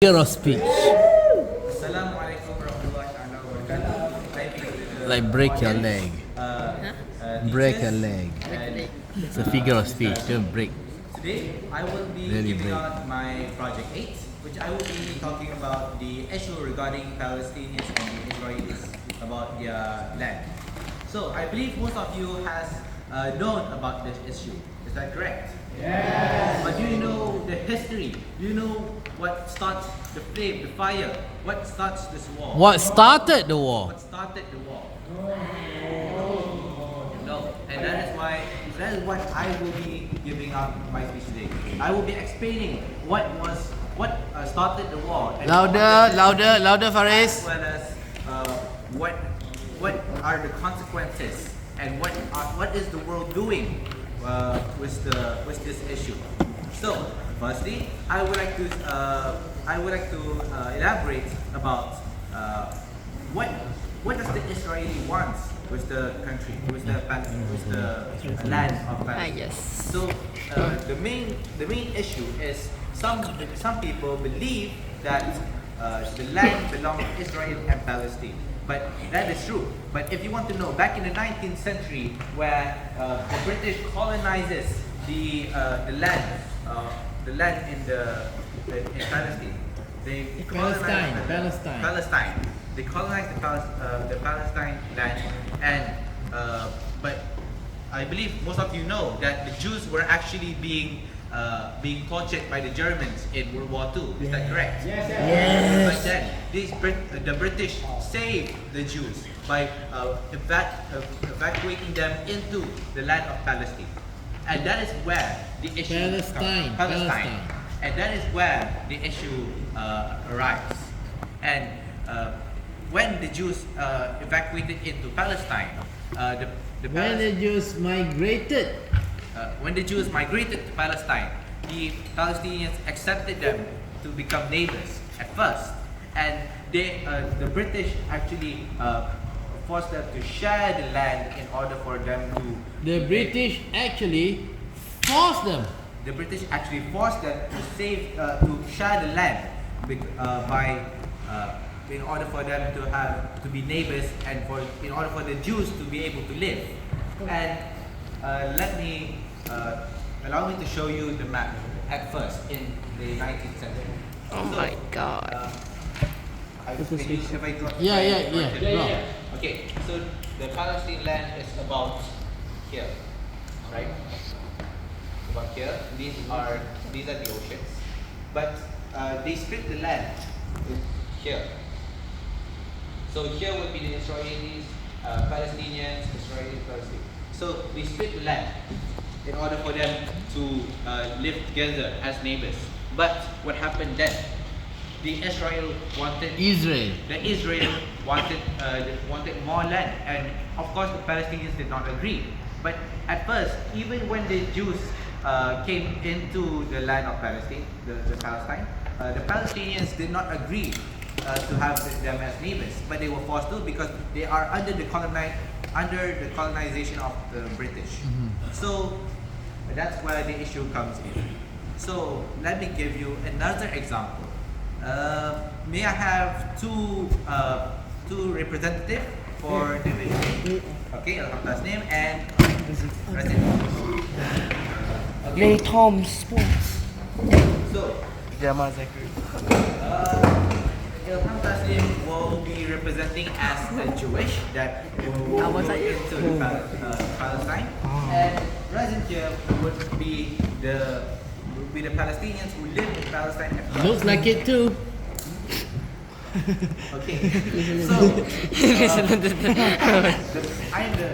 Figure of speech. Like break your leg. Break your leg. It's a figure of speech. Don't break. Today, I will be Really giving break. out my project 8, which I will be talking about the issue regarding Palestinians and the Israelis about their land. So, I believe most of you has known about this issue. Is that correct? Yes. But do you know the history? Do you know what starts the flame, the fire? What starts this war? What started the war? What started the war? No. And that is what I will be giving out my speech today. I will be explaining what started the war. And Louder, Faris. as well as what are the consequences and what is the world doing with this issue. So, firstly, I would like to elaborate about what does the Israeli wants with the country, with the land of Palestine. Yes. So the main issue is some people believe that the land belongs to Israel and Palestine. But that is true. But if you want to know, back in the 19th century, where the British colonizes the land in Palestine, they colonized Palestine. They colonized the Palestine land, and but I believe most of you know that the Jews were actually being tortured by the Germans in World War II. Is that correct? Yes. But then the British saved the Jews by evacuating them into the land of Palestine, and that is where the issue Palestine. And that is where the issue arrives. And when the Jews evacuated into Palestine, When the Jews migrated, when the Jews migrated to Palestine, the Palestinians accepted them to become neighbors at first, and the British actually forced them to share the land in order for them to. the British actually forced them. The British actually forced them to share the land in order for them to be neighbors and in order for the Jews to be able to live. And allow me to show you the map at first in the 19th century. Oh my God. Yeah. Okay, so the Palestine land is about here, right? About here. These are the oceans, but they split the land here. So here would be the Israelis, Palestinians, Palestine. So they split the land in order for them to live together as neighbors. But what happened then? The Israel wanted wanted more land, and of course the Palestinians did not agree. But at first, even when the Jews came into the land of Palestine, the Palestinians did not agree to have them as neighbors, but they were forced to because they are under the colonization of the British. So that's where the issue comes in. So let me give you another example. May I have two representatives for the video? Okay, I'll have last name and president. Okay. Tom Sports. So, Jamal Zachary. Ilham Taslim will be representing as the Jewish that will go into Palestine, and present here would be the Palestinians who live in Palestine. Looks like it too. Okay, so I am the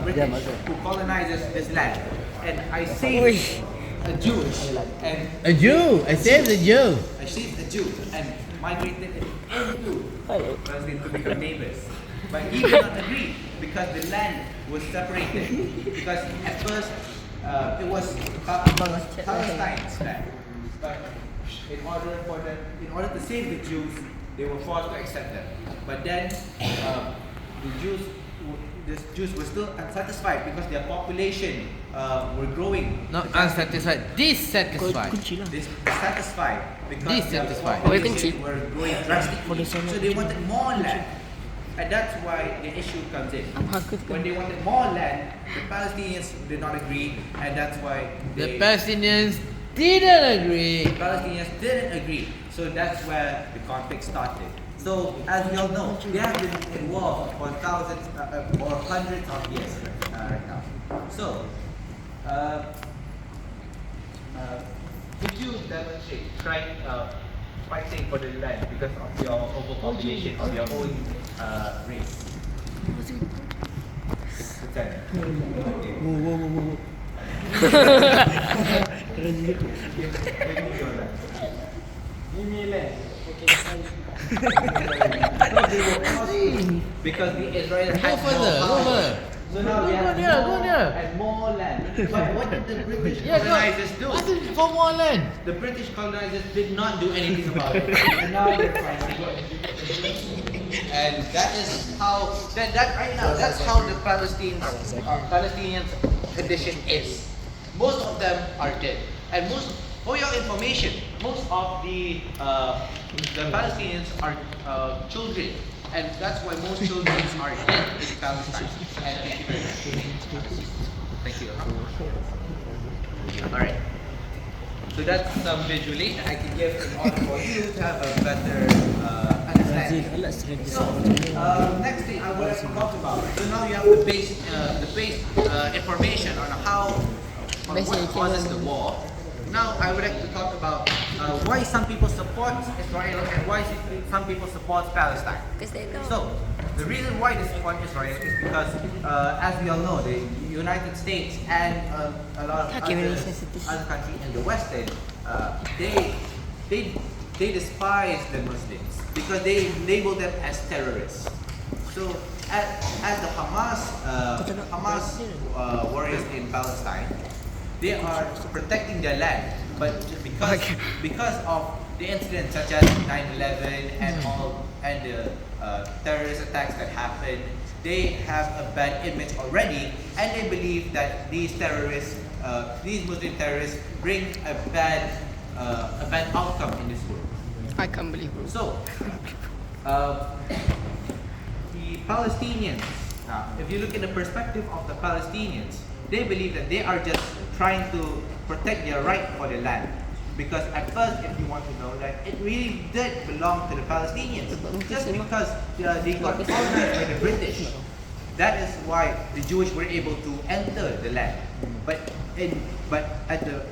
British who colonizes this land, and I saved a Jewish and A Jew. I saved the Jew. I saved a Jew and migrated into Palestine to become neighbors. But he did not agree because the land was separated. Because at first it was Palestine's land. But in order to save the Jews, they were forced to accept them. But then the Jews the Jews were still unsatisfied because their population were growing. Not unsatisfied, dissatisfied. Dissatisfied because Dissatisfied. their population were growing drastically. So they wanted more land. And that's why the issue comes in. When they wanted more land, the Palestinians did not agree, and that's why The Palestinians didn't agree. the Palestinians didn't agree. So that's where the conflict started. So as we all know, they have been in war for thousands or hundreds of years right now. So could you demonstrate fighting for the land because of your overpopulation of your own race? Pretend. Okay. Give me land. Because the Israelis had Go further, no go power. further. So now we have Go near. and more land. But what did the British Yeah, colonizers do? Ask them for more land. The British colonizers did not do anything about it. And now they're trying to do it. And that is how that right now that's how the Palestinians condition is. Most of them are dead. And for your information, most of the Palestinians are children. And that's why most children are dead in Palestine. And thank you very much. Thank you. Alright. So that's some visualization I can give in order for you to have a better understanding. So, next thing I would like to talk about. So now you have the base information on what causes the war. Now I would like to talk about why some people support Israel and why some people support Palestine. So the reason why they support Israel is because, as we all know, the United States and a lot of other countries in the Western, they despise the Muslims because they label them as terrorists. So as the Hamas warriors in Palestine, they are protecting their land, but because of the incidents such as 9/11 and the terrorist attacks that happened, they have a bad image already, and they believe that these Muslim terrorists bring a bad outcome in this world. I can't believe it. So, the Palestinians, if you look in the perspective of the Palestinians, they believe that they are just trying to protect their right for the land. Because at first, if you want to know, that it really did belong to the Palestinians. Just because they got colonized by the British. That is why the Jewish were able to enter the land. But at the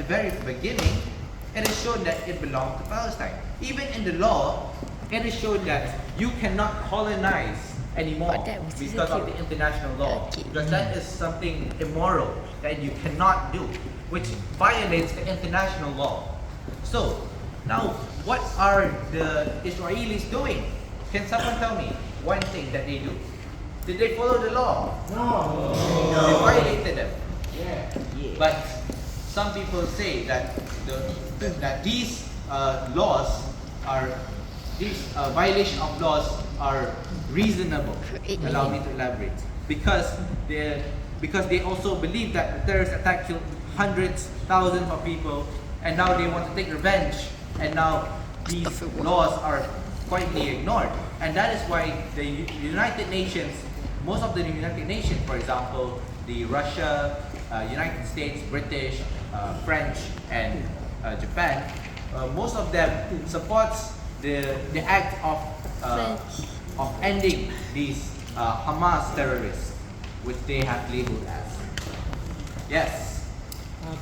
very beginning, it is shown that it belonged to Palestine. Even in the law, it is shown that you cannot colonize anymore because of the international law. Because that is something immoral that you cannot do, which violates the international law. So, now, what are the Israelis doing? Can someone tell me one thing that they do? Did they follow the law? No. They violated them. Yeah. But some people say that these violation of laws are reasonable. Allow me to elaborate. Because they also believe that the terrorist attack killed hundreds, thousands of people, and now they want to take revenge, and now these laws are quietly ignored. And that is why the United Nations, most of the United Nations, for example, the Russia, United States, British, French, and Japan, most of them supports the act of ending these Hamas terrorists, which they have labeled as. Yes.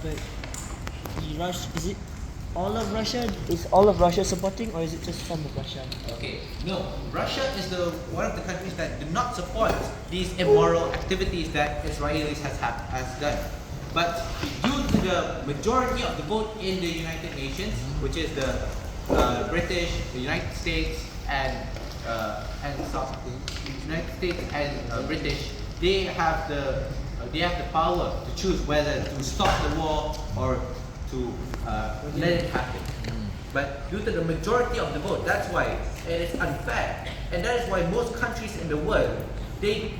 But is it all of Russia? Is all of Russia supporting, or is it just some of Russia? Okay. No. Russia is one of the countries that do not support these immoral activities that Israelis has done. But due to the majority of the vote in the United Nations, which is the British, the United States, and British, they have the power to choose whether to stop the war or to let it happen. But due to the majority of the vote, that's why it is unfair, and that is why most countries in the world they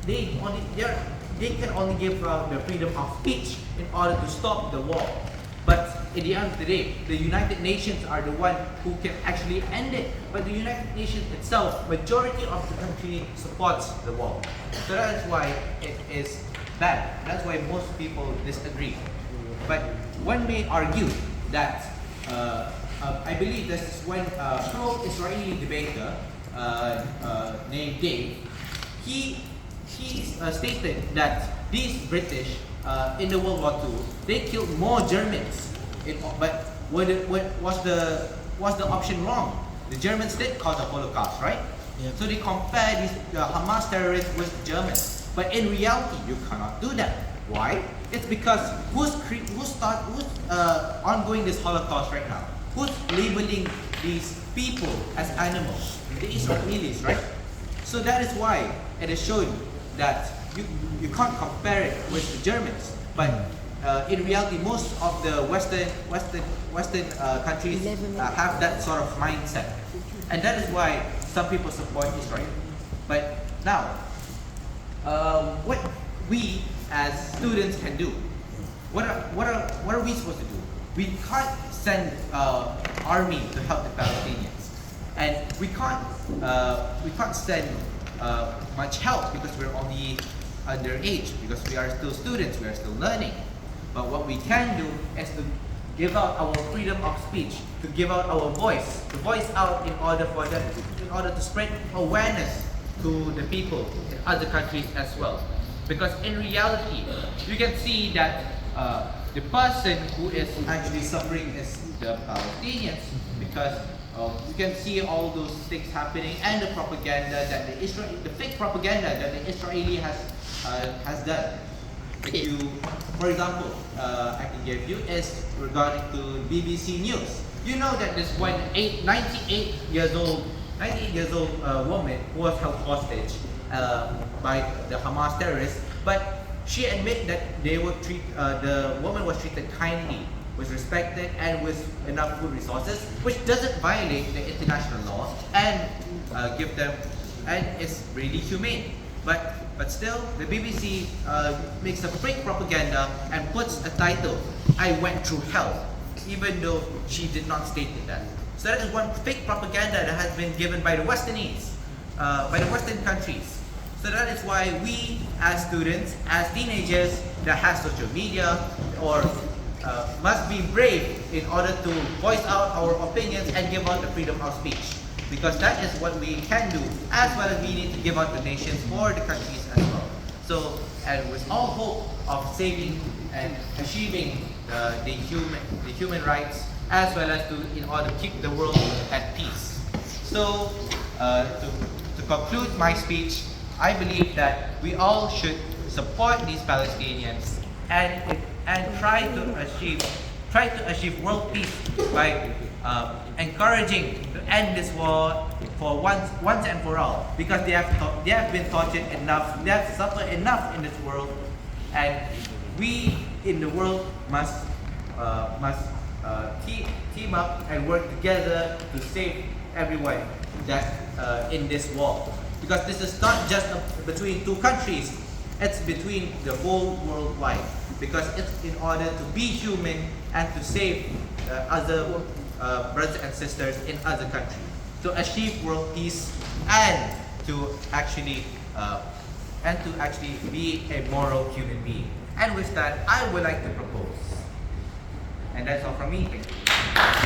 can only give the freedom of speech in order to stop the war. But at the end of the day, the United Nations are the one who can actually end it. But the United Nations itself, majority of the country supports the war. So that is why it is bad. That's why most people disagree. But one may argue that I believe this is when pro-Israeli debater named Dave, he stated that these British in the World War II, they killed more Germans. But was the option wrong? The Germans did cause the Holocaust, right? Yep. So they compare these Hamas terrorists with Germans. But in reality, you cannot do that. Why? It's because who's ongoing this Holocaust right now? Who's labeling these people as animals? The Israelis, right? So that is why it is showing that you can't compare it with the Germans. But in reality, most of the Western countries have that sort of mindset, and that is why some people support Israel. But now, what we as students can do? What are we supposed to do? We can't send army to help the Palestinians, and we can't send much help because we're only underage, because we are still students, we are still learning. But what we can do is to give out our freedom of speech, to give out our voice, to voice out in order to spread awareness to the people in other countries as well. Because in reality, you can see that the person who is actually suffering is the Palestinians, because you can see all those things happening, and the propaganda that the fake propaganda that the Israeli has done. If you, for example, I can give you is regarding to BBC News. You know that this 98 years old woman who was held hostage by the Hamas terrorists, but she admitted that the woman was treated kindly, was respected, and with enough food resources, which doesn't violate the international law and give them, and is really humane. But still, the BBC makes a fake propaganda and puts a title, "I went through hell," even though she did not state that. So that is one fake propaganda that has been given by the Westernese, by the Western countries. So that is why we, as students, as teenagers that have social media, or must be brave in order to voice out our opinions and give out the freedom of speech. Because that is what we can do, as well as we need to give out donations for the countries as well. So, and with all hope of saving and achieving the human rights, as well as in order to keep the world at peace. So, to conclude my speech, I believe that we all should support these Palestinians and try to achieve world peace by encouraging to end this war for once and for all, because they have been tortured enough, they have suffered enough in this world, and we in the world must team up and work together to save everyone that in this war, because this is not just between two countries, it's between the whole worldwide, because it's in order to be human and to save other brothers and sisters in other countries, to achieve world peace, and to actually be a moral human being. And with that, I would like to propose, and that's all from me. Thank you.